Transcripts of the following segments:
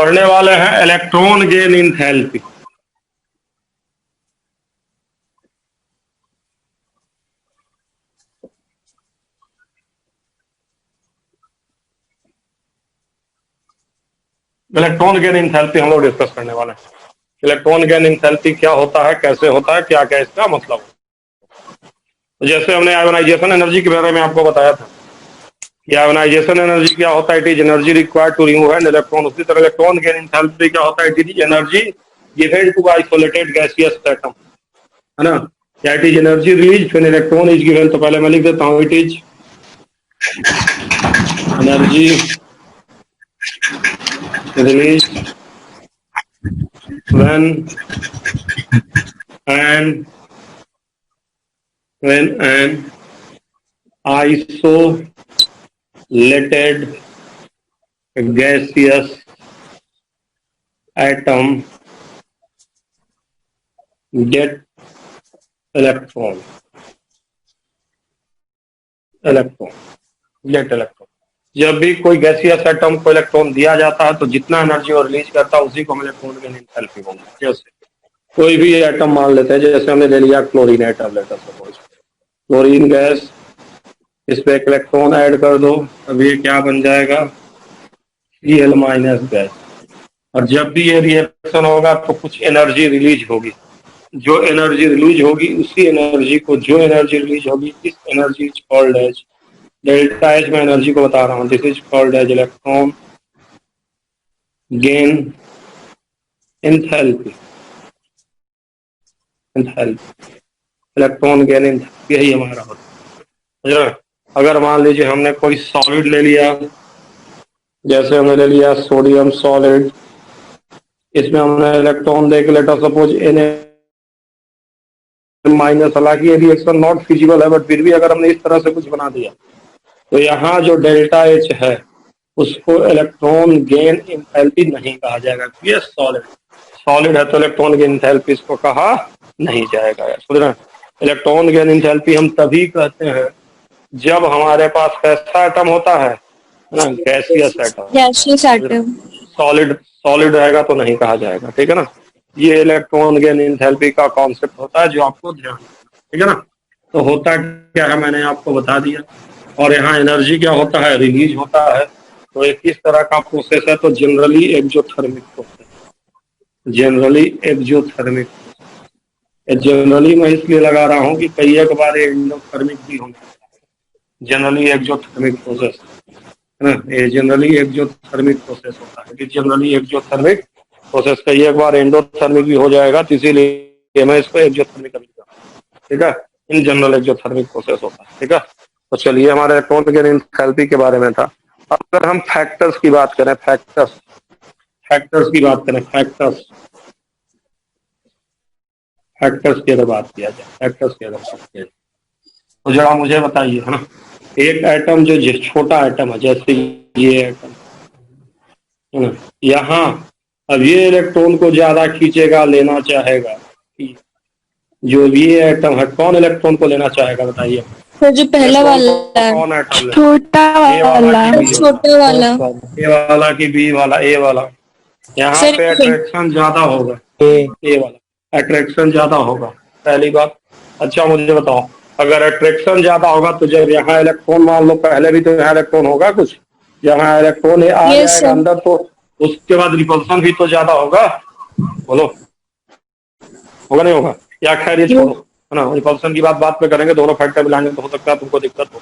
पढ़ने वाले हैं electron gain enthalpy. Electron gain enthalpy हम लोग डिस्कस करने वाले हैं। इलेक्ट्रॉन गेन इंथैल्पी क्या होता है, कैसे होता है, क्या क्या इसका मतलब। जैसे हमने आयोनाइजेशन एनर्जी के बारे में आपको बताया था कि आयोनाइजेशन एनर्जी क्या होता है, it is energy required to remove an electron. उसी तरह इलेक्ट्रॉन गेन इंथैल्पी क्या होता है, it is energy given to isolated gaseous atom, है ना। या it is energy release when electron is given. तो पहले मैं लिख देता हूँ, it is energy release when an isolated gaseous atom get electron get electron। जब भी कोई गैसियस एटम को इलेक्ट्रॉन दिया जाता है तो जितना एनर्जी वो रिलीज करता है उसी को हम इलेक्ट्रॉन गेन एंथैल्पी बोलते हैं। जैसे कोई भी एटम मान लेते हैं, जैसे हमने ले लिया chlorine atom, let us suppose chlorine gas, इस पे एक इलेक्ट्रॉन ऐड कर दो, अब ये क्या बन जाएगा, Cl माइनस गैस। और जब भी ये रिएक्शन होगा तो कुछ एनर्जी रिलीज होगी। जो एनर्जी रिलीज होगी उसी एनर्जी को, जो एनर्जी रिलीज होगी इस energy is called as delta H. मैं एनर्जी को बता रहा हूँ, this is called as electron gain enthalpy. Electron gain enthalpy यही हमारा होता है। अगर मान लीजिए हमने कोई सॉलिड ले लिया, जैसे हमने ले लिया सोडियम सॉलिड, इसमें हमने इलेक्ट्रॉन देके लेटर सपोज एन माइनस, हालांकि ये रिएक्शन नॉट फिजिबल है, बट फिर भी अगर हमने इस तरह से कुछ बना दिया तो यहाँ जो डेल्टा एच है उसको इलेक्ट्रॉन गेन एंथैल्पी नहीं कहा जाएगा। ये सॉलिड है तो इलेक्ट्रॉन गेन एंथैल्पी इसको कहा नहीं जाएगा। समझ रहे हैं? इलेक्ट्रॉन गेन एंथैल्पी हम तभी कहते हैं जब हमारे पास कैसा एटम होता है ना, गैसियस एटम। सॉलिड रहेगा तो नहीं कहा जाएगा, ठीक है ना। ये इलेक्ट्रॉन गेन एंथैल्पी का कॉन्सेप्ट होता है जो आपको ध्यान, ठीक है ना। तो होता क्या है मैंने आपको बता दिया। और यहाँ एनर्जी क्या होता है, रिलीज होता है। तो एक किस तरह का प्रोसेस है, तो generally exothermic process. Generally exothermic, generally मैं इसलिए लगा रहा हूँ कि कई एक बार एंडोथर्मिक भी होंगे। जनरली एक्सोथर्मिक प्रोसेस है ना, ये जनरली एक्सोथर्मिक प्रोसेस होता है। कि जनरली एक्सोथर्मिक प्रोसेस कई एक बार एंडोथर्मिक भी हो जाएगा, तो इसीलिए मैं इसको एक्सोथर्मिक लिखा, ठीक है। इन जनरल एक्सोथर्मिक प्रोसेस होता है, ठीक है। तो चलिए, हमारे इलेक्ट्रॉन गेन एंथैल्पी के बारे में था। अगर हम फैक्टर्स की बात करें, फैक्टर्स की बात करें, फैक्टर्स की अगर बात किया जाए, फैक्टर्स की अगर बात किया जाए तो जरा मुझे बताइए, है ना, एक एटम जो छोटा एटम है, जैसे ये एटम है ना, यहाँ अब ये इलेक्ट्रॉन को ज्यादा खींचेगा, लेना चाहेगा। जो ये एटम है, कौन इलेक्ट्रॉन को लेना चाहेगा बताइए। तो जो पहला वाला कौन एटम, छोटा वाला, छोटा वाला, ए वाला की बी वाला, ए वाला। यहाँ पे अट्रैक्शन ज्यादा होगा, ए वाला अट्रैक्शन ज्यादा होगा, पहली बात। अच्छा मुझे बताओ, अगर अट्रैक्शन ज्यादा होगा तो जब यहाँ इलेक्ट्रॉन, मान लो पहले भी तो यहाँ इलेक्ट्रॉन होगा कुछ, यहाँ इलेक्ट्रॉन आ जाएगा अंदर, तो उसके बाद रिपल्सन भी तो ज्यादा होगा। बोलो, होगा नहीं होगा? या खैर ये छोड़ो, है ना, रिपल्सन की बात पे करेंगे, दोनों फैक्टर मिलाएंगे तो हो सकता है तुमको दिक्कत हो।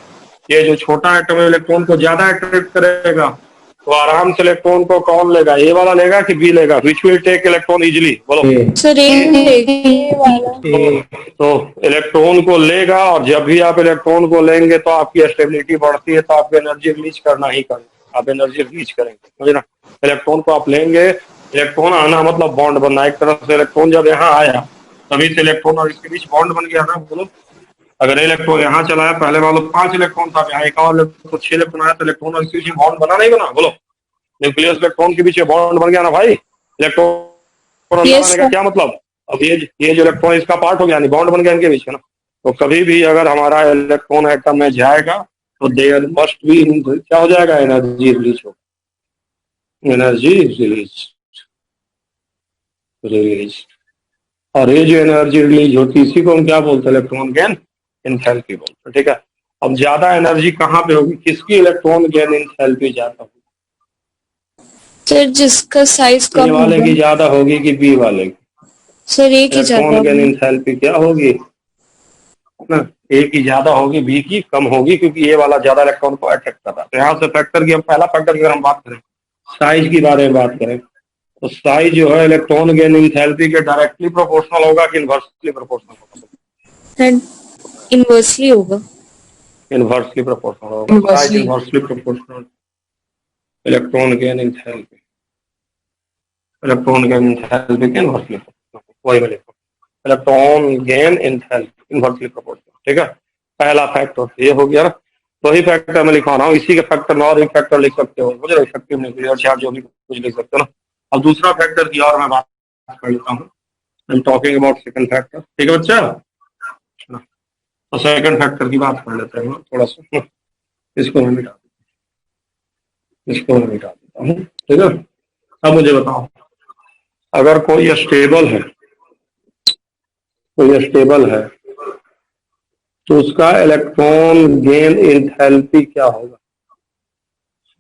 ये जो छोटा एटम इलेक्ट्रॉन को ज्यादा अट्रैक्ट करेगा, तो आराम से इलेक्ट्रॉन को कौन लेगा, ए वाला लेगा कि बी लेगा? Which will take electron easily, बोलो। तो इलेक्ट्रॉन को लेगा, और जब भी आप इलेक्ट्रॉन को लेंगे तो आपकी स्टेबिलिटी बढ़ती है, तो आपको एनर्जी रिलीज करना ही करना, आप एनर्जी रिलीज करेंगे, समझे ना। इलेक्ट्रॉन को आप लेंगे, इलेक्ट्रॉन आना मतलब बॉन्ड बनना। एक तरह से इलेक्ट्रॉन जब यहाँ आया तभी से इलेक्ट्रॉन और इसके बीच बॉन्ड बन गया ना, बोलो। अगर इलेक्ट्रॉन यहाँ चला है, पहले मान लो 5 इलेक्ट्रॉन था, यहाँ एक और तो 6 इलेक्ट्रॉन आया, तो इलेक्ट्रॉन और इसके बीच बॉन्ड बना नहीं बना, बोलो। न्यूक्लियस इलेक्ट्रॉन के बीच बॉन्ड बन गया ना भाई। इलेक्ट्रॉन बनाने का क्या मतलब, अब ये जो इलेक्ट्रॉन इसका पार्ट हो गया, नहीं बॉन्ड बन गया इनके बीच, है ना। तो कभी भी अगर हमारा इलेक्ट्रॉन एटम में जाएगा तो देयर मस्ट बी, क्या हो जाएगा, एनर्जी रिलीज हो। एनर्जी रिलीज और ये जो एनर्जी रिलीज होती है इसी को हम क्या बोलते हैं? इलेक्ट्रॉन गेन एंथैल्पी बोलते हैं। ठीक है, अब ज्यादा एनर्जी कहाँ पे होगी? किसकी इलेक्ट्रॉन गेन एंथैल्पी ज्यादा होगी? सर जिसका साइज ए कम वाले होगा। की ज्यादा होगी कि बी वाले की? सर एक ही ज्यादा इलेक्ट्रॉन गेन होगा। एंथैल्पी क्या होगी ना? ए की ज्यादा होगी, बी की कम होगी, क्योंकि ए वाला ज्यादा इलेक्ट्रॉन को अट्रैक्ट कर रहा है। तो यहाँ से फैक्टर की हम पहला फैक्टर की अगर हम बात करें, साइज की बारे में बात करें, तो साइज जो है इलेक्ट्रॉन गेन एंथैल्पी के डायरेक्टली प्रोपोर्शनल होगा कि इनवर्सली प्रोपोर्शनल होगा? सर इनवर्सली होगा। इनवर्सली प्रोपोर्शनल होगा। Size inversely proportional electron gain enthalpy, electron gain enthalpy के इनवर्सली प्रोपोर्शनल, वही मैं electron gain enthalpy inversely proportional. ठीक है, पहला फैक्टर ये हो गया। तो ही फैक्टर मैं लिखा रहा हूँ, इसी के फैक्टर में और भी फैक्टर लिख सकते हो, मुझे इफेक्टिव न्यूक्लियर चार्ज जो भी कुछ लिख सकते हो ना। अब दूसरा फैक्टर की और मैं बात कर लेता हूँ। I am talking about second factor. ठीक है बच्चा, तो सेकंड फैक्टर की बात कर लेते हैं थोड़ा सा। इसको मैं मिटा देता हूँ। ठीक है, अब मुझे बताओ, अगर कोई स्टेबल है तो उसका इलेक्ट्रॉन गेन एंथैल्पी क्या होगा?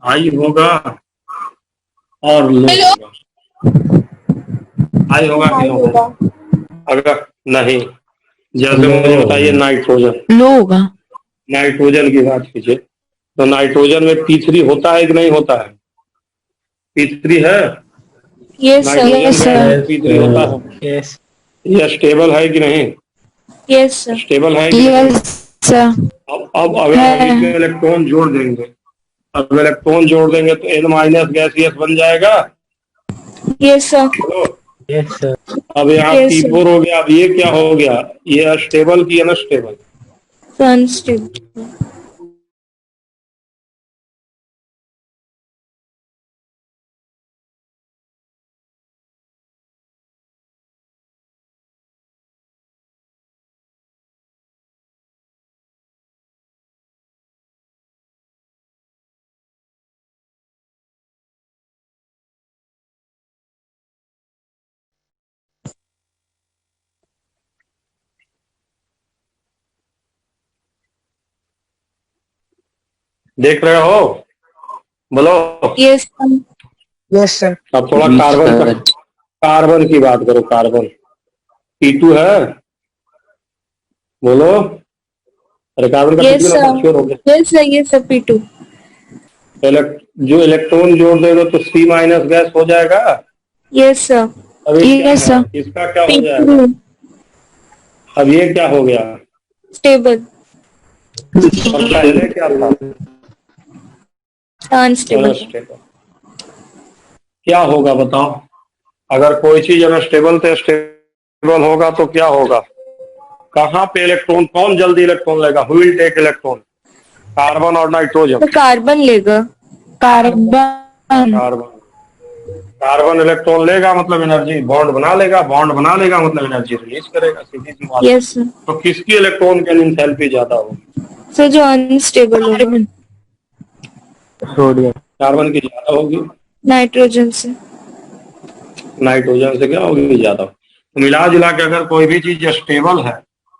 हाई होगा और लो होगा? हाई होगा कि लो होगा? अगर नहीं, जैसे मुझे बताइए नाइट्रोजन, लो होगा। नाइट्रोजन की बात कीजिए, तो नाइट्रोजन में P3 होता है कि नहीं होता है? P3 है yes sir. Nitrogen yes gas sir. में P3 होता है। यस ये स्टेबल है कि नहीं? Yes sir. स्टेबल है कि नहीं? Yes sir. अब अगर हम इसमें इलेक्ट्रॉन जोड़ देंगे, अब इलेक्ट्रॉन जोड़ देंगे तो N माइनस गैसियस बन जाएगा। Yes sir. चलो, यस सर अब यहाँ यस सर। P4 हो गया। अब ये क्या हो गया? ये स्टेबल की अनस्टेबल? अनस्टेबल। देख रहे हो? बोलो। Yes sir. यस सर अब थोड़ा कार्बन की बात करो। कार्बन P2 है, बोलो। अरे कार्बन का यस P2 ना, श्योर हो सर। गया। Yes sir. Yes sir P2। जो इलेक्ट्रॉन जोड़ देगा तो C माइनस गैस हो जाएगा। Yes sir. अब ये क्या यस है? सर। इसका क्या हो जाएगा? P2 अब ये क्या हो गया? स्टेबल। और पहले क्या था? अनस्टेबल। अनस्टेबल। क्या होगा बताओ? अगर कोई चीज अनस्टेबल तो स्टेबल होगा तो क्या होगा? कहाँ पे इलेक्ट्रॉन, कौन जल्दी इलेक्ट्रॉन लेगा? Who will take electron? Carbon और नाइट्रोजन? तो कार्बन लेगा। कार्बन। कार्बन। कार्बन इलेक्ट्रॉन लेगा मतलब एनर्जी बॉन्ड बना लेगा, बॉन्ड बना लेगा मतलब एनर्जी रिलीज करेगा, सीधी सी बात। Yes sir. तो किसकी इलेक्ट्रॉन की एंथैल्पी ज्यादा होगी? सर जो अनस्टेबल होगा सोडियम कार्बन की ज्यादा होगी, नाइट्रोजन से। नाइट्रोजन से क्या होगी? ज्यादा। तो मिला जुला के अगर कोई भी चीज स्टेबल है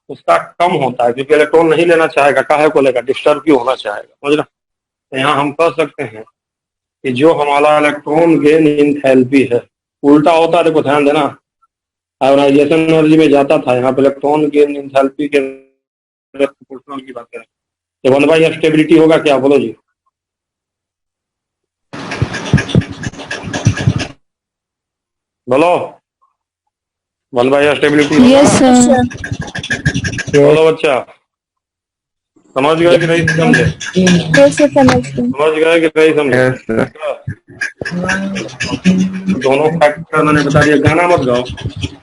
उसका कम होता है, क्योंकि इलेक्ट्रॉन नहीं लेना चाहेगा। काहे को लेगा? डिस्टर्ब क्यों होना चाहेगा, समझ रहा? तो यहाँ हम कह सकते हैं कि जो हमारा इलेक्ट्रॉन गेन एंथैल्पी है, उल्टा होता है। देखो ध्यान देना, आयोनाइजेशन एनर्जी में जाता था, यहाँ पे इलेक्ट्रॉन गेन एंथैल्पी के प्रोपोर्शनल की बात करें तो 1/, स्टेबिलिटी होगा क्या? बोलो जी। बोलो, 1/, स्टेबिलिटी होगा? Yes sir. बोलो बच्चा, समझ गए कि नहीं समझे? यस सर समझ गए। समझ गए कि नहीं समझे? दोनों फैक्टर मैंने बता दिया। गाना मत गाओ,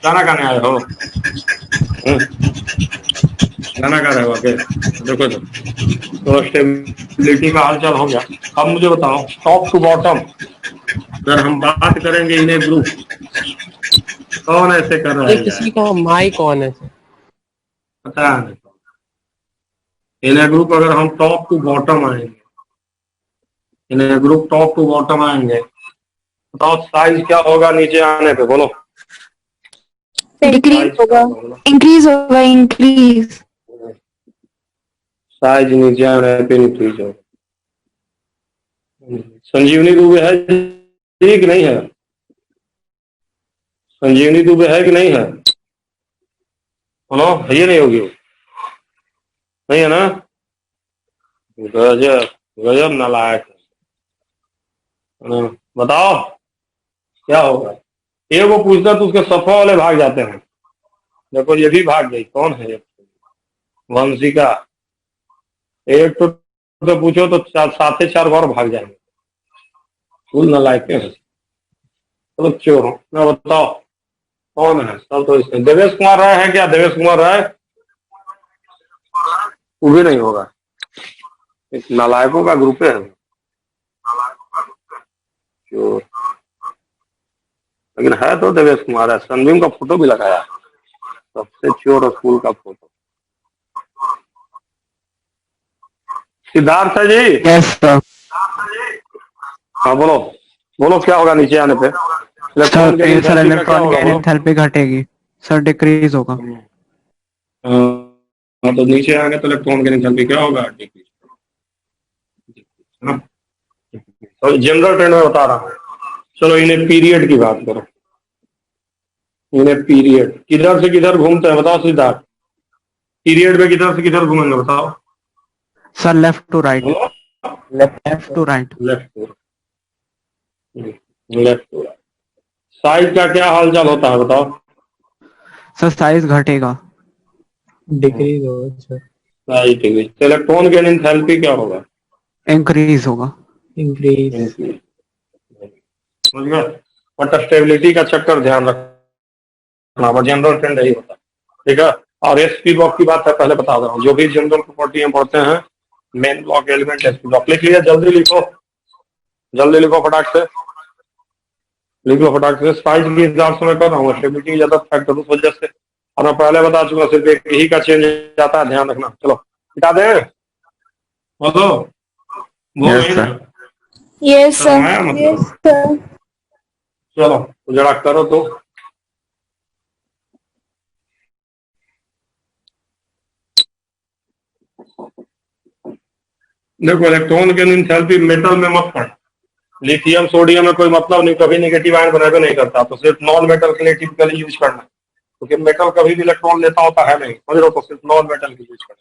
गाना गाने आए हो? गाना गा रहे हो आगे? देखो तो स्टेबिलिटी का हालचाल हो गया। अब मुझे बताओ, टॉप टू बॉटम अगर हम बात करेंगे इन्हें ग्रुप, कौन ऐसे कर रहा है? किसी का माइक ऑन है सर पता है? इन्हें ग्रुप अगर हम टॉप टू बॉटम आएंगे, इन्हें ग्रुप टॉप टू बॉटम आएंगे बताओ साइज क्या होगा नीचे आने पे, बोलो। डिक्रीज साइज क्या होगा, होगा बोलो। इंक्रीज होगा, इंक्रीज। साइज नीचे आने पे इंक्रीज होगा। संजीवनी दुबे है जी कि नहीं है? संजीवनी दुबे है कि नहीं है? बोलो, है ये नहीं होगी वो? नहीं है ना? गजब, गजब नालायक है। बताओ क्या होगा। ये वो पूछता तो उसके सफा वाले भाग जाते हैं। देखो ये भी भाग गई, कौन है ये? वंशिका। एक तो पूछो तो साथ ही चार बार भाग जाएंगे। फूल नालायक है। चलो चोर हो ना, बताओ कौन है? सब तो इसमें देवेश कुमार राय है क्या? देवेश कुमार राय? वो भी नहीं होगा। एक नालायकों का ग्रुप है चोर। लेकिन है तो देवेश कुमार है, संदीप का फोटो भी लगाया है। सबसे चोर स्कूल का फोटो। सिद्धार्थ है जी। Yes sir. हाँ बोलो, बोलो क्या होगा नीचे आने पे? Electron sir gain sir therapy का क्या इलेक्ट्रॉन होगा गेन बोलो। एंथैल्पी घटेगी। सर डिक्रीज होगा। हाँ तो नीचे आएंगे तो इलेक्ट्रॉन गेन एंथैल्पी क्या होगा? डिक्रीज। हाँ, तो जनरल ट्रेंड में बता रहा हूँ। चलो इन्हें पीरियड की बात करो। इन्हें पीरियड किधर से किधर घूमते हैं बताओ सिद्धार्थ। पीरियड में किधर से किधर घूमेंगे बताओ। Sir left to right. बोलो। Left to right. Left to left to right. Size का क्या हालचाल होता है बताओ। सर साइज घटेगा। डिक्रीज होगा सर। Size decrease. तो इलेक्ट्रॉन गेन एंथैल्पी क्या होगा? इंक्रीज होगा। इंक्रीज। इंक्रीज। समझ गए? बट स्टेबिलिटी का चक्कर ध्यान रखना, बट जनरल ट्रेंड यही होता है। ठीक है। और एसपी ब्लॉक की बात है पहले बता रहा हूँ, जो भी जनरल प्रॉपर्टी में पढ़ते हैं main block element SP block लिख लिया। जल्दी लिखो, जल्दी लिखो फटाक से, लिख लो फटाक से। साइज के हिसाब से मैं कर रहा हूँ, स्टेबिलिटी ज्यादा फैक्टर उस वजह से। और मैं पहले बता चुका, सिर्फ एक ही का चेंज जाता है, ध्यान रखना। चलो बता दे, बोलो, बोल यस नहीं सर। रहे। Yes sir. शर्माया मतलब। Yes sir. चलो तो जरा करो तो। देखो इलेक्ट्रॉन के एंथैल्पी मेटल में मत पढ़। लिथियम सोडियम में कोई मतलब नहीं, कभी नेगेटिव आयन बनाएगा नहीं करता, तो सिर्फ नॉन मेटल के लिए टिपिकली यूज करना। क्योंकि मेटल कभी भी इलेक्ट्रॉन लेता होता है नहीं, समझ लो, तो सिर्फ नॉन मेटल की यूज करना।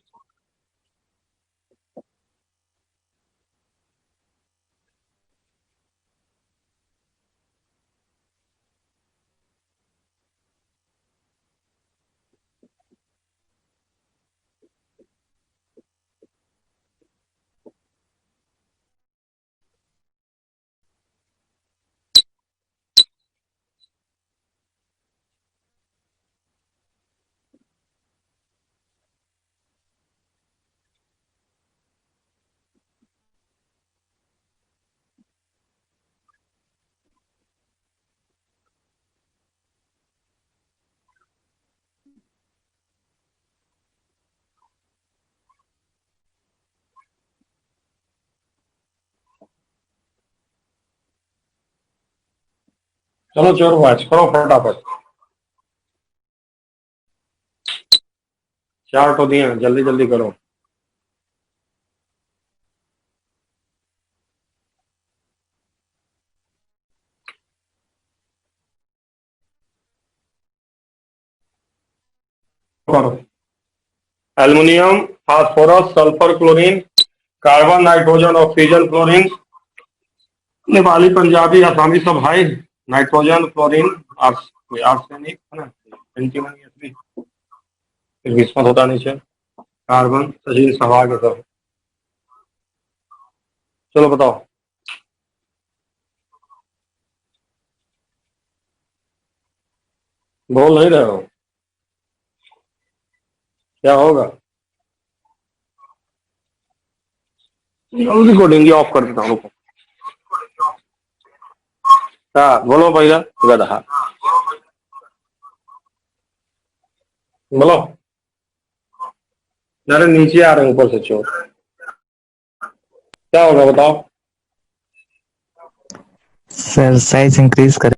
चलो चोर वाच करो फटाफट। चार तो दिए हैं, जल्दी जल्दी करो। करो। Aluminium, phosphorus, sulphur, chlorine, carbon, nitrogen, oxygen, chlorine. Nepali, Punjabi, आसामी सब भाई। नाइट्रोजन, क्लोरीन, आर्सेनिक है ना, एंटीमनी, फिर विस्मत होता नीचे। कार्बन, सजीव, सवाल सब। चलो बताओ। बोल नहीं रहे हो, क्या होगा? रिकॉर्डिंग ऑफ कर देता हूँ, रुको। हाँ बोलो भैया, गधा बोलो। अरे नीचे आ रहे हैं ऊपर से चोर। क्या होगा बताओ। सर साइज इंक्रीज करें।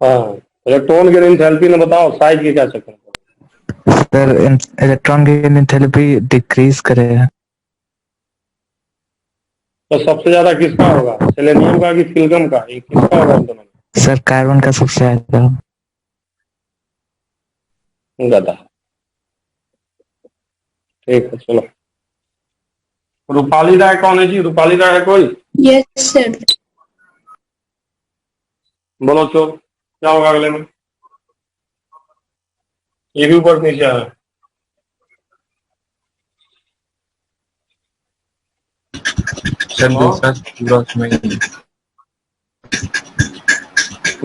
हाँ, इलेक्ट्रॉन की एंथैल्पी ने बताओ साइज के क्या चक्कर में। सर इलेक्ट्रॉन की एंथैल्पी डिक्रीज करेगा। तो सबसे ज्यादा किसका होगा, सेलेनियम का कि सिलिकॉन का, ये किसका होगा इन दोनों सर कार्बन का सबसे ज्यादा। में? गधा। ठीक है चलो। रूपाली राय कौन है जी, रूपाली राय है कोई? Yes, sir. बोलो चोर, क्या होगा अगले में? ये भी ऊपर नीचे है। सर दूसरा पूरा उसमें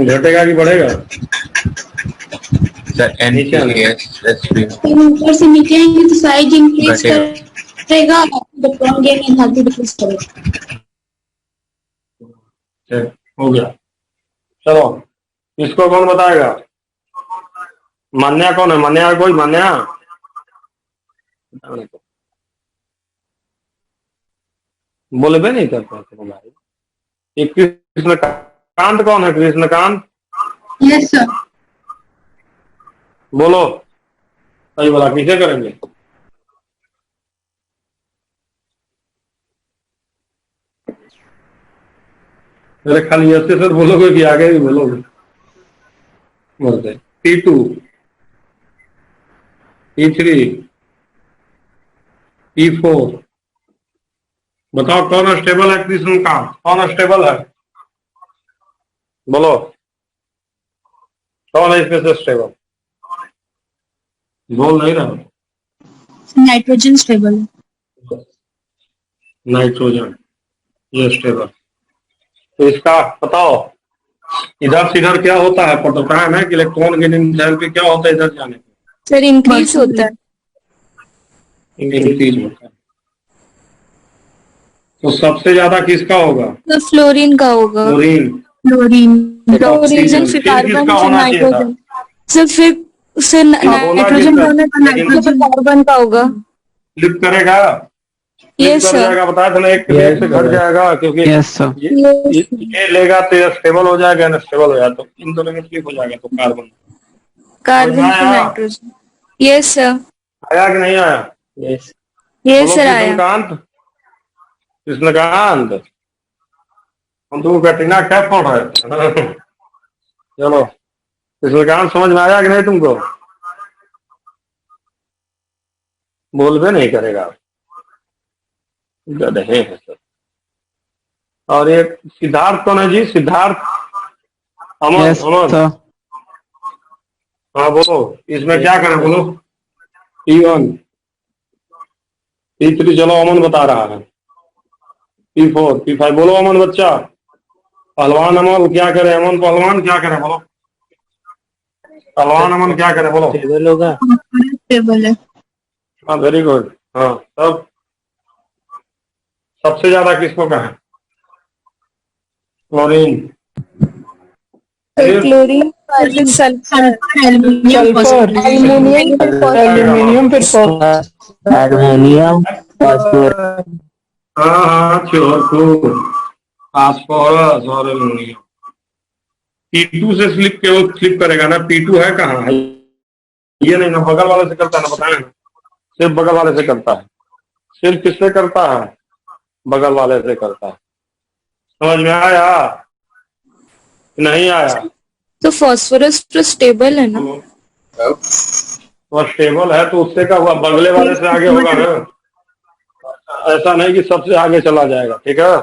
घटेगा कि बढ़ेगा? सर नीचे आने का। NPSSP ऊपर से नीचे आएंगे तो साइज इंक्रीज घटेगा। करेगा, इलेक्ट्रॉन गेन एनर्जी डिक्रीज करेगा। ठीक, हो गया। चलो, इसको कौन बताएगा? मान्या कौन है, मान्या है कोई, मान्या? बोले भी नहीं करते थे भाई। ये कृष्णकांत कौन है, कृष्णकांत? Yes sir. बोलो, सही बोला, किसे करेंगे? अरे खाली ऐसे सर बोलोगे कि आगे भी बोलोगे? बोलते T2, T3, T4, बताओ कौन स्टेबल है? कृष्णकांत कौन स्टेबल है? बोलो, कौन है इसमें से स्टेबल? बोल नहीं रहा। नाइट्रोजन स्टेबल है। नाइट्रोजन, ये स्टेबल। तो इसका बताओ, इधर से इधर क्या होता है, पता है ना कि इलेक्ट्रॉन गेन एंथैल्पी क्या होता है इधर जाने पे? सर इंक्रीज होता है। इंक्रीज होता है। तो सबसे ज्यादा किसका होगा? तो फ्लोरीन का होगा। क्लोरीन। फ्लोरीन, फिर ऑक्सीजन, ऑक्सीजन, फिर फिर कार्बन, किसका फिर होना चाहिए था? नाइट्रोजन। सर फिर उससे हाँ, बोला नाइट्रोजन किसका, का होना था, लेकिन नाइट्रोजन फिर कार्बन का होगा। फ्लिप करेगा, फ्लिप यस कर सर। जाएगा, बताया था ना, एक पे एक से घट जाएगा, क्योंकि यस सर। ये लेगा तो ये स्टेबल हो जाएगा, ना स्टेबल हो जाए तो इन दोनों में फ्लिप हो जाएगा, तो कार्बन। समझ में कार्बन फिर आया? नाइट्रोजन। Yes sir. आया कि नहीं आया? यस। यस बोलो सर आया। कृष्णकांत, कृष्णकांत, हम तुमको कैटरीना कैफ पढ़ रहे थे। चलो, कृष्णकांत समझ में आया कि नहीं तुमको? बोल भी नहीं करेगा, गधे हैं सब। और ये सिद्धार्थ कौन है जी, सिद्धार्थ? अमन, यस अमन। सर। हाँ बोलो, इसमें क्या करें बोलो? T1, T3, चलो अमन बता रहा है। T4, T5, बोलो अमन बच्चा। पहलवान अमन क्या करे, अमन पहलवान क्या करे बोलो? पहलवान अमन क्या करे बोलो? स्टेबल होगा। स्टेबल है। हाँ वेरी गुड। हाँ, तब सबसे ज्यादा किसको कहें? क्लोरीन। फिर क्लोरीन, फिर सल्फर, एल्युमिनियम, सल्फर, एल्युमिनियम, फिर एल्यूमिनियम, फिर हारमोनियम, फास्फोरस। हाँ हाँ, श्योर को फास्फोरस और एल्युमिनियम। P2 से स्लिप करेगा ना, P2 है कहाँ है? ये नहीं ना, बगल वाले से करता है ना, बताया ना, सिर्फ बगल वाले से करता है। सिर्फ किससे करता है? बगल वाले से करता है। समझ में आया? नहीं आया? तो फास्फोरस तो स्टेबल है ना। तो स्टेबल है तो उससे का हुआ, बगले वाले से आगे होगा ना। ऐसा नहीं कि सबसे आगे चला जाएगा, ठीक है?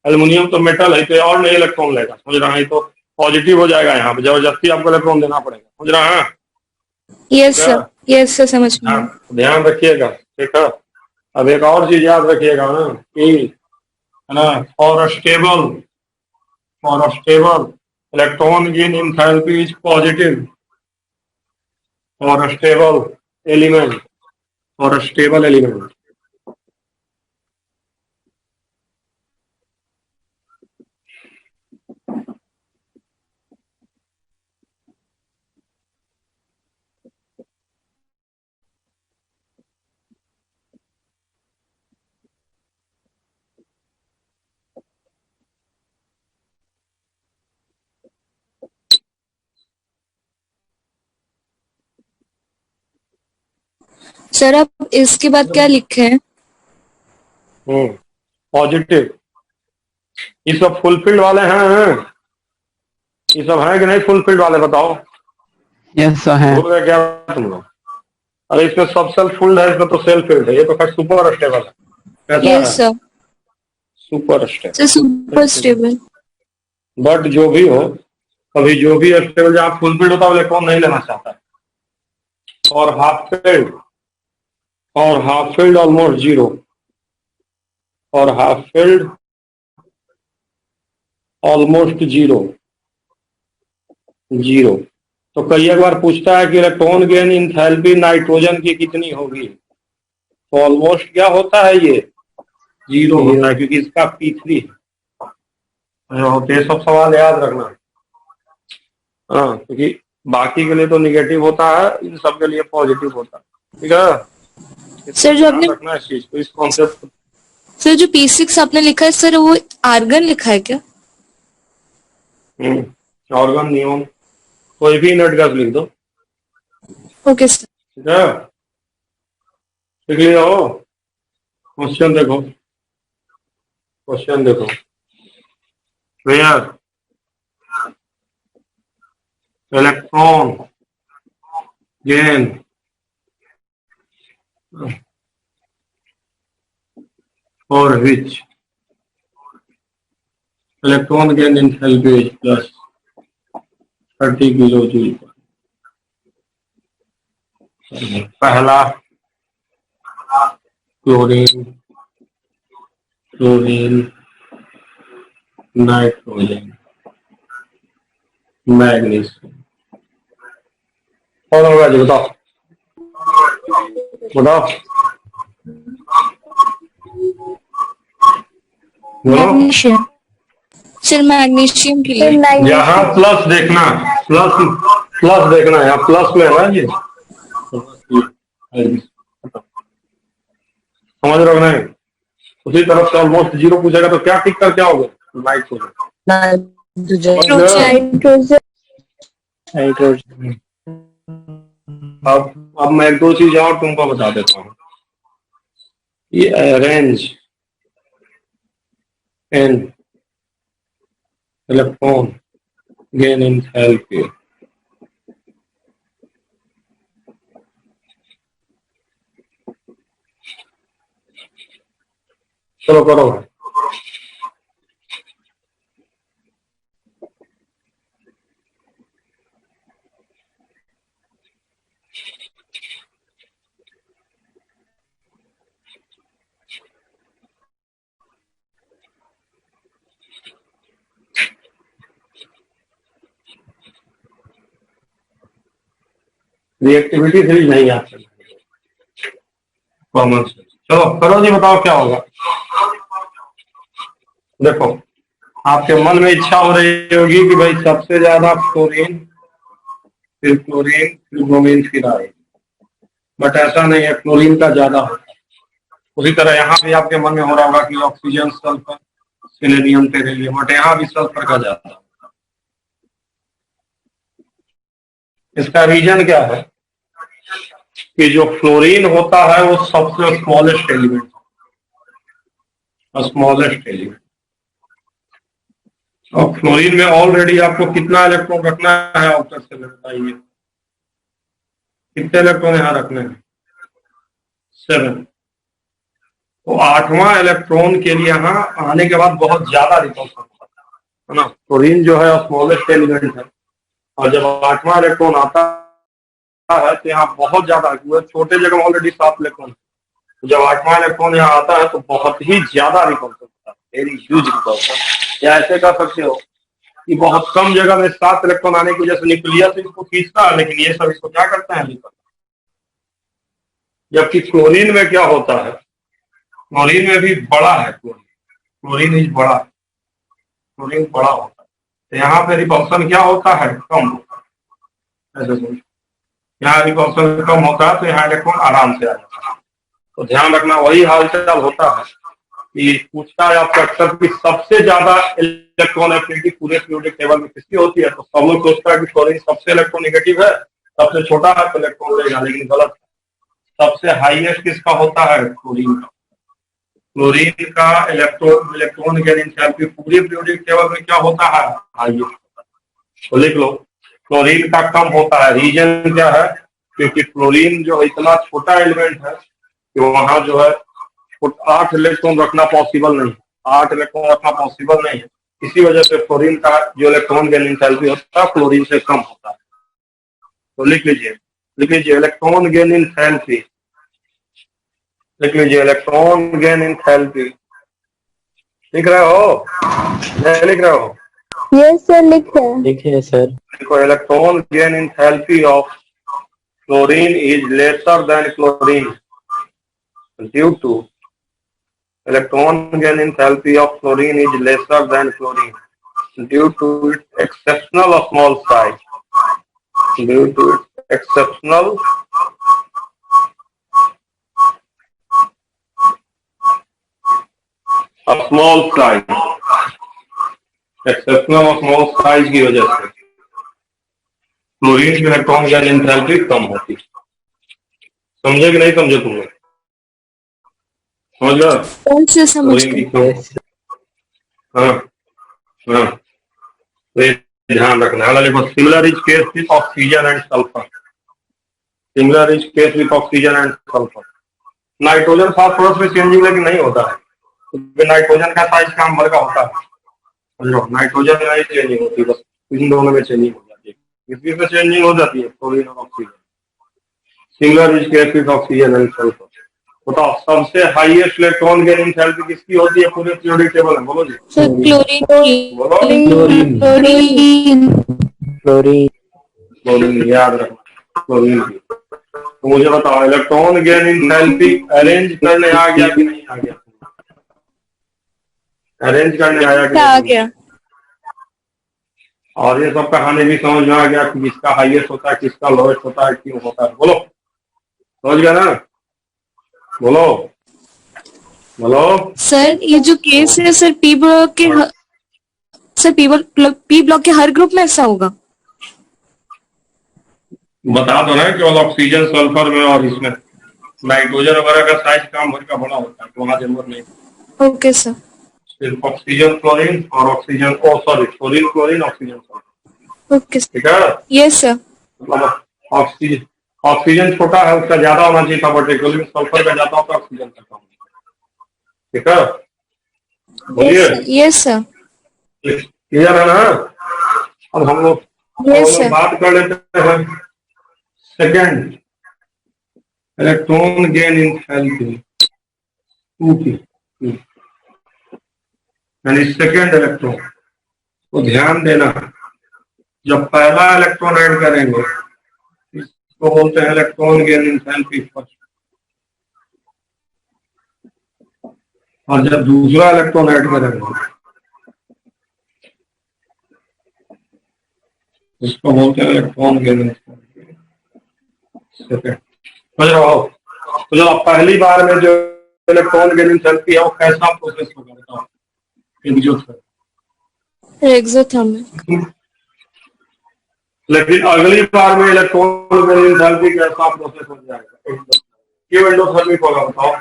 एल्युमिनियम तो मेटल है, तो और नहीं इलेक्ट्रॉन लेगा, समझ रहा है? तो पॉजिटिव हो जाएगा, यहाँ पे जबरदस्ती आपको इलेक्ट्रॉन देना पड़ेगा, समझ रहा है? ठीक यस है, सर, यस सर, समझ में आया। ध्यान रखिएगा, ठीक है? अब एक और चीज याद रखिएगा ना कि, है ना, for a stable electron gain enthalpy is positive for a stable element, for a stable element. Sir अब इसके बाद क्या लिखे हैं? पॉजिटिव। ये सब फुलफिल्ड वाले हैं? ये सब हैं कि नहीं फुलफिल्ड वाले, बताओ। यस सर है। भूल गए क्या तुम लोग? अरे इसमें सब सेल्फ फुल्ड है, इसमें तो सेल्फ फिल्ड है। ये तो खैर सुपर स्टेबल है। कैसा है? Yes sir. Super stable. Sir super stable. But जो भी हो, कभी जो भी स्टेबल जहाँ फुलफिल्ड होता है वो इलेक्ट्रॉन नहीं लेना चाहता है। और हाफ फील्ड ऑलमोस्ट जीरो, और हाफ फील्ड ऑलमोस्ट जीरो। तो कई एक बार पूछता है कि इलेक्ट्रॉन गेन इंथैल्पी नाइट्रोजन की कितनी होगी, तो ऑलमोस्ट क्या होता है, ये जीरो होता है, क्योंकि इसका P3 है। ये सब सवाल याद रखना। हाँ, क्योंकि बाकी के लिए तो निगेटिव होता है, इन सब के लिए पॉजिटिव होता है। ठीक है सर जो आपने रखना इस चीज को, इस कॉन्सेप्ट। सर जो P6 आपने लिखा है सर वो आर्गन लिखा है क्या? ऑर्गन, नियॉन, कोई भी इनर्ट गैस लिख दो। Okay sir. ठीक है, लिख लिया हो? क्वेश्चन देखो, where electron gain for which electron gain enthalpy is plus 30 kilo joule. पहला क्लोरीन, नाइट्रोजन, मैग्नीशियम। कौन होगा जी, बताओ। मैग्नीशियम। सर मैग्नीशियम के लिए यहाँ प्लस देखना, प्लस देखना, यहाँ प्लस में है ना जी, समझ रहे हो नहीं? उसी तरफ से ऑलमोस्ट जीरो पूछेगा तो क्या टिक कर क्या होगा? नाइट्रोजन। अब मैं एक दो चीज और तुमको बता देता हूँ। ये arrange an electron gain enthalpy, चलो करो। रिएक्टिविटी सीरीज नहीं आती, कॉमन सेंस। चलो करो जी, बताओ क्या होगा। देखो, आपके मन में इच्छा हो रही होगी कि भाई सबसे ज्यादा फ्लोरीन, फिर ब्रोमीन, फिर आए, बट ऐसा नहीं है, क्लोरीन का ज्यादा होता है। उसी तरह यहाँ भी आपके मन में हो रहा होगा कि oxygen, sulphur, selenium, tellurium, but यहाँ भी सल्फर का ज्यादा होता है। इसका रीजन क्या है कि जो फ्लोरीन होता है वो सबसे स्मॉलेस्ट एलिमेंट, और फ्लोरीन में ऑलरेडी आपको कितना इलेक्ट्रॉन रखना है आउटर से, बताइए कितने इलेक्ट्रॉन यहाँ रखने हैं? 7। तो 8वां इलेक्ट्रॉन के लिए यहाँ आने के बाद बहुत ज्यादा रिपल्सन होता है ना। फ्लोरीन जो है स्मॉलेस्ट एलिमेंट है, और जब 8वां इलेक्ट्रॉन आता है तो यहाँ बहुत ज्यादा, छोटे जगह में ऑलरेडी 7 इलेक्ट्रॉन, जब 8वां इलेक्ट्रॉन यहाँ आता है तो बहुत ही ज्यादा रिपल्सन होता है, वेरी ह्यूज रिपल्सन। या ऐसे कह सकते हो कि बहुत कम जगह में 7 इलेक्ट्रॉन आने की वजह से न्यूक्लियस इसको खींचता है, लेकिन ये सब इसको क्या करता है, निकलता। जबकि क्लोरीन में क्या होता है, क्लोरीन में भी बड़ा है, क्लोरीन बड़ा होता है, तो यहाँ पे रिपल्सन क्या होता है, कम होता है। ऐसे सोच, यहाँ रिपल्सन कम होता है तो यहाँ इलेक्ट्रॉन आराम से आ जाता है। तो ध्यान रखना, वही हालचाल होता है कि पूछता है आपका अक्सर कि सबसे ज्यादा इलेक्ट्रॉन एफिनिटी पूरे पीरियोडिक टेबल में किसकी होती है, तो सब लोग सोचता है कि क्लोरीन सबसे इलेक्ट्रोनेगेटिव है, सबसे छोटा है तो इलेक्ट्रॉन लेगा, लेकिन गलत है। सबसे हाईएस्ट किसका होता है? क्लोरीन का। क्लोरीन का इलेक्ट्रॉन गेन एंथैल्पी पूरी पीरियोडिक टेबल में क्या होता है? हाईएस्ट। तो लिख लो, क्लोरीन का कम होता है। रीजन क्या है? क्योंकि क्लोरीन जो इतना छोटा एलिमेंट है कि वहां जो है 8 इलेक्ट्रॉन रखना पॉसिबल नहीं, 8 इलेक्ट्रॉन रखना पॉसिबल नहीं है। इसी वजह से क्लोरीन का जो इलेक्ट्रॉन गेन एंथैल्पी होता है क्लोरीन से कम होता है। तो लिख लीजिए इलेक्ट्रॉन गेन एंथैल्पी, लिख लीजिए इलेक्ट्रॉन गेन एंथैल्पी। लिख रहे हो? नहीं लिख रहे हो? यस सर, लिखे लिखिए सर। देखो, electron gain enthalpy of chlorine is lesser than chlorine due to electron gain enthalpy of chlorine is lesser than chlorine due to its exceptional small size. Due to its exceptional small size, exceptional small size की वजह से chlorine की electron gain enthalpy कम होती। समझे कि नहीं समझे तुम लोग? समझ लो। कौन से समझ क्लोरीन की गए? हाँ हाँ, तो ये ध्यान रखना है। देखो, similar is case with oxygen and sulphur. Similar is case with oxygen and sulphur. Nitrogen phosphorus में चेंजिंग लेकिन नहीं होता है, क्योंकि नाइट्रोजन का साइज काम भर का होता है। समझो, नाइट्रोजन में नहीं चेंजिंग होती, बस इन दोनों में चेंजिंग हो जाती है। इसमें से चेंजिंग हो जाती है क्लोरीन और oxygen. Similar is case with oxygen and sulphur. बताओ, सबसे हाईएस्ट इलेक्ट्रॉन गेन एंथैल्पी किसकी होती है पूरे पीरियोडिक टेबल में? बोलो जी। सर क्लोरीन की। बोलो। Chlorine chlorine. क्लोरीन। क्लोरीन, याद रखना, क्लोरीन की। तो मुझे बताओ, इलेक्ट्रॉन गेन एंथैल्पी अरेंज करने आ गया कि नहीं आ गया? अरेंज करने आया कि आ नहीं? गया। और ये सब कहानी भी समझ में आ गया कि किसका हाईएस्ट होता है, किसका लोएस्ट होता है, क्यों होता है। बोलो, समझ गया ना? बोलो बोलो। सर ये जो केस है सर, पी ब्लॉक के सर पी ब्लॉक के हर ग्रुप में ऐसा होगा? बता दो ना, केवल ऑक्सीजन सल्फर में और इसमें नाइट्रोजन वगैरह का साइज काम भर का बड़ा होता है, तो वहां जरूरत नहीं। Okay sir. सिर्फ ऑक्सीजन क्लोरीन और oxygen chlorine chlorine oxygen sulphur. Okay sir. ठीक है? Yes sir. मतलब ऑक्सीजन छोटा है, उसका ज्यादा होना चाहिए था, बट क्लोरीन सल्फर का ज्यादा होता है, ऑक्सीजन का कम। ठीक है? बोलिए। Yes sir. क्लियर है ना? अब हम लोग बात कर लेते हैं सेकेंड, इलेक्ट्रॉन गेन एंथैल्पी 2 की। यानी सेकेंड इलेक्ट्रॉन को ध्यान देना, जब पहला इलेक्ट्रॉन ऐड करेंगे इसको बोलते हैं इलेक्ट्रॉन गेन एंथैल्पी फर्स्ट, और जब दूसरा इलेक्ट्रॉन ऐड करेंगे इसको बोलते हैं इलेक्ट्रॉन गेन एंथैल्पी सेकेंड। समझ रहे हो? तो जब पहली बार में जो इलेक्ट्रॉन गेन एंथैल्पी है वो कैसा प्रोसेस होगा बताओ? एक्सोथर्मिक। लेकिन अगली बार में इलेक्ट्रॉन गेन एंथैल्पी कैसा प्रोसेस हो जाएगा? क्यों एंडोथर्मिक होगा बताओ?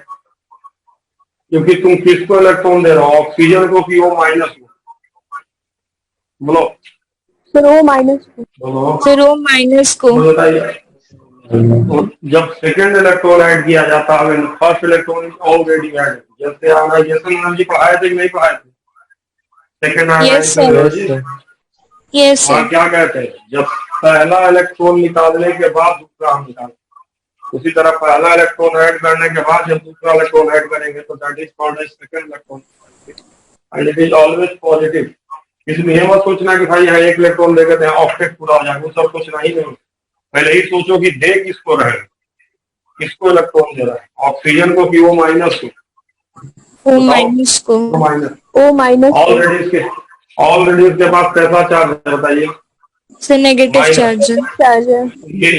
क्योंकि तुम किसको इलेक्ट्रॉन दे रहे हो, ऑक्सीजन को कि O माइनस को? बोलो सर, O माइनस को। बोलो सर O माइनस को। बताइए। जब सेकेंड इलेक्ट्रॉन ऐड किया जाता है, फर्स्ट इलेक्ट्रॉन ऑलरेडी ऐड। जैसे आयोनाइजेशन एनर्जी पढ़ाए थे कि नहीं पढ़ाए थे? Second ionization energy. यस और सर। क्या कहते हैं, जब पहला इलेक्ट्रॉन निकालने के बाद दूसरा हम निकालते हैं, उसी तरह पहला इलेक्ट्रॉन ऐड करने के बाद जब दूसरा इलेक्ट्रॉन ऐड करेंगे तो that is called as second electron, and it is always positive. इसलिए मत सोचना कि भाई यहाँ एक इलेक्ट्रॉन दे देते हैं ऑक्टेट पूरा हो जाएगा, वो सब सोचना ही नहीं। पहले ही सोचो कि दे किसको रहे, किसको इलेक्ट्रॉन दे रहा है, ऑक्सीजन को कि O माइनस को? O माइनस को। O minus. ऑलरेडी इसके पास कैसा चार्ज है बताइए? सर नेगेटिव चार्ज है।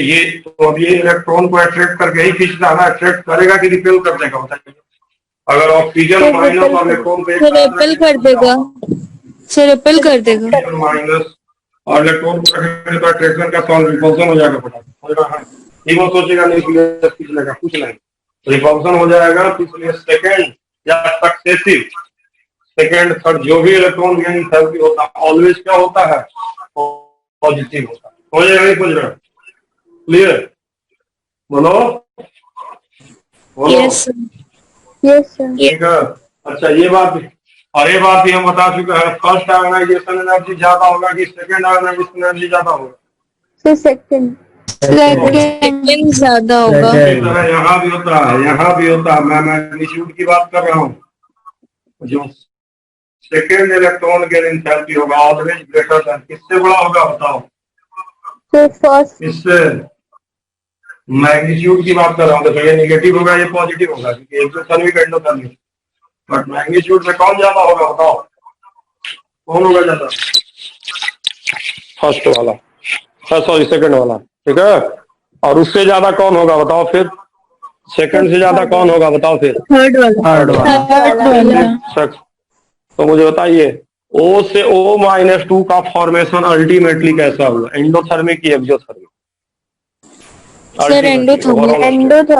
ये तो अब ये इलेक्ट्रॉन को अट्रैक्ट करके ही खींचता है ना, अट्रैक्ट करेगा कि रिपेल कर देगा बताइए? अगर ऑक्सीजन माइनस और इलेक्ट्रॉन पे रिपेल कर देगा। सर रिपेल कर देगा। माइनस और इलेक्ट्रॉन को रखेंगे तो अट्रैक्शन का सॉल्व रिपल्सन हो जाएगा फटाफट। वो सोचेगा न्यूक्लियस किसने का, कुछ नहीं, रिपल्सन हो जाएगा। तो इसलिए सेकेंड या सक्सेसिव सेकेंड थर्ड जो भी इलेक्ट्रॉन गेन एंथैल्पी होता है ऑलवेज क्या होता है, पॉजिटिव होता है। समझ रहे नहीं समझ रहे? क्लियर? बोलो बोलो। Yes, sir. Yes, sir. ठीक है। अच्छा ये बात भी, और ये बात भी हम बता चुके हैं, फर्स्ट आयोनाइजेशन एनर्जी ज्यादा होगा कि सेकेंड आयोनाइजेशन एनर्जी ज्यादा होगा? So second. Second ज्यादा होगा। यहाँ भी होता है, यहाँ भी होता है। मैं मैग्नीट्यूड की बात कर रहा हूँ। जो सेकेंड इलेक्ट्रॉन गेन एंथैल्पी होगा ऑलवेज ग्रेटर देन, किससे बड़ा होगा बताओ? So first. इससे मैग्नीट्यूड की बात कर रहा हूँ। तो ये निगेटिव होगा, ये पॉजिटिव होगा, क्योंकि एक्सोथर्मिक एंडोथर्मिक। बट मैग्नीट्यूड में कौन ज्यादा होगा बताओ? कौन होगा ज्यादा? फर्स्ट वाला, सॉरी सेकंड वाला, ठीक है। और उससे ज्यादा कौन होगा बताओ फिर? सेकंड से ज्यादा कौन होगा बताओ फिर? थर्ड वाला। तो मुझे बताइए O से O-2 का फॉर्मेशन अल्टीमेटली कैसा हुआ, एंडोथर्मिक की एक्सोथर्मिक? Sir endothermic.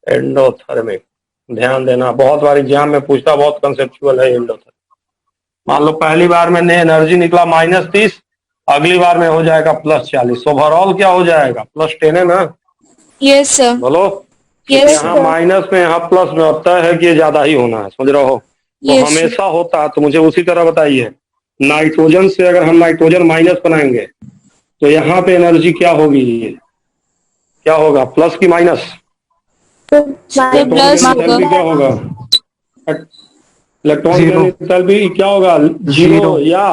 एंडोथर्मिक ध्यान देना, बहुत बार एग्जाम में पूछता, बहुत कंसेप्चुअल है एंडोथर्मिक। मान लो पहली बार में एनर्जी निकला -30, अगली बार में हो जाएगा +40, ओवरऑल क्या हो जाएगा? +10 है ना? Yes sir. बोलो। Yes, यहाँ माइनस में यहाँ प्लस में होता है कि ज्यादा ही होना है, समझ रहे हो? तो Yes, हमेशा होता है। तो मुझे उसी तरह बताइए, नाइट्रोजन से अगर हम नाइट्रोजन माइनस बनाएंगे तो यहाँ पे एनर्जी क्या होगी, क्या होगा, प्लस की माइनस? प्लस होगा। क्या होगा? इलेक्ट्रॉन गेन एंथैल्पी क्या होगा? जीरो या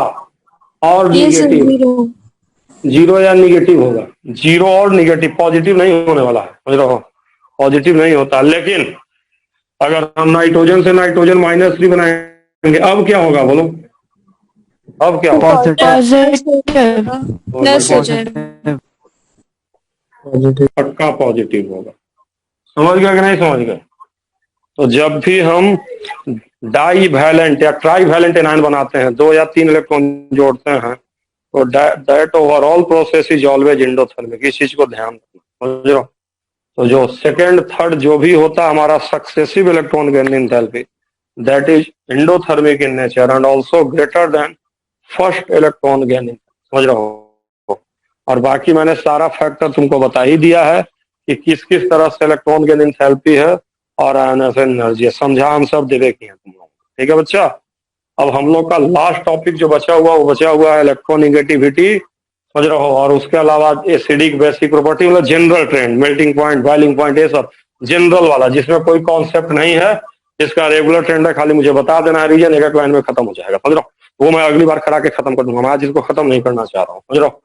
और निगेटिव? जीरो या निगेटिव होगा। जीरो और निगेटिव, पॉजिटिव नहीं होने वाला है, समझ रहे हो? पॉजिटिव नहीं होता। लेकिन अगर हम नाइट्रोजन से नाइट्रोजन -3 बनाएंगे, अब क्या होगा बोलो? अब क्या होगा? प्लस हो जाएगा। पक्का पॉजिटिव होगा। समझ गया कि नहीं समझ गया? तो जब भी हम डाई वैलेंट या ट्राई वैलेंट एनायन बनाते हैं, 2 या 3 इलेक्ट्रॉन जोड़ते हैं, तो that overall process is always endothermic. इस चीज को ध्यान समझ रहे हो? तो जो सेकेंड थर्ड जो भी होता है हमारा successive electron gain enthalpy, that is endothermic in nature and also greater than first electron gain, समझ रहे हो? और बाकी मैंने सारा फैक्टर तुमको बता ही दिया है कि किस किस तरह से इलेक्ट्रॉन गेन एंथैल्पी है और आयोनाइजेशन एनर्जी है, समझा हम सब देवे किए तुम लोग। ठीक है बच्चा? अब हम लोग का लास्ट टॉपिक जो बचा हुआ वो बचा हुआ है इलेक्ट्रोनिगेटिविटी, समझ रहे हो? और उसके अलावा एसिडिक बेसिक प्रॉपर्टी, मतलब general trend, melting point, boiling point, ये सब जनरल वाला जिसमें कोई कॉन्सेप्ट नहीं है, इसका रेगुलर ट्रेंड है, खाली मुझे बता देना है, रीजन एक लाइन में खत्म हो जाएगा, समझ रहे हो? वो मैं अगली बार करा के खत्म कर दूंगा, मैं आज इसको खत्म नहीं करना चाह रहा हूँ, समझ रहे हो?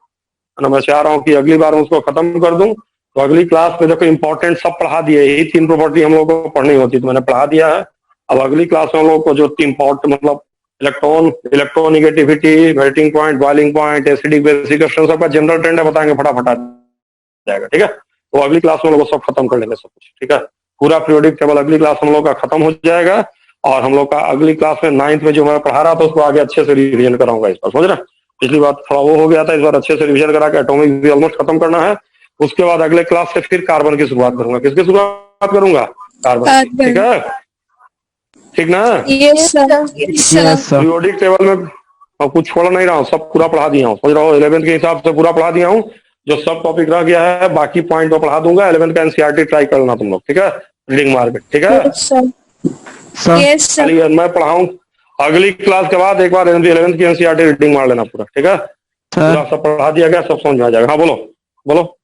मैं चाह रहा हूँ कि अगली बार उसको खत्म कर दूं। तो अगली क्लास में देखो इंपॉर्टेंट सब पढ़ा दिए, यही 3 प्रॉपर्टी हम लोग को पढ़नी होती, तो मैंने पढ़ा दिया है। अब अगली क्लास में हम लोग को जो इंपॉर्टेंट, मतलब electronegativity, melting point, boiling point, acidic basic सबका जनरल ट्रेंड है, बताएंगे, फटाफट आ जाएगा। ठीक है? तो अगली क्लास में हम लोग सब खत्म कर लेंगे सब कुछ। ठीक है? पूरा पीरियोडिक टेबल अगली क्लास हम लोग का खत्म हो जाएगा, और हम लोग का अगली क्लास में 9th में जो मैं पढ़ा रहा था उसको आगे अच्छे से रिवीजन कराऊंगा इस बार, समझ रहे? पिछली बार थोड़ा वो हो गया था, इस बार अच्छे से रिवीजन करा के एटॉमिक भी ऑलमोस्ट खत्म करना है। उसके बाद अगले क्लास से फिर कार्बन की शुरुआत करूंगा। किसकी शुरुआत करूंगा? कार्बन। ठीक है? ठीक ना? Yes sir. पीरियोडिक टेबल में अब कुछ छोड़ नहीं रहा हूँ, सब पूरा पढ़ा दिया हूँ, समझ रहा हूँ? 11th के हिसाब से पूरा पढ़ा दिया हूँ, जो सब टॉपिक रह गया है बाकी पॉइंट में पढ़ा दूंगा। 11th का एनसीईआरटी ट्राई कर लेना तुम लोग, ठीक है? रीडिंग मार्केट, ठीक है? Yes sir. मैं पढ़ाऊँ अगली क्लास के बाद एक बार 11th की एनसीईआरटी रीडिंग मार लेना पूरा, ठीक है? पूरा सब पढ़ा दिया गया, सब समझ में आ जाएगा। हाँ बोलो बोलो।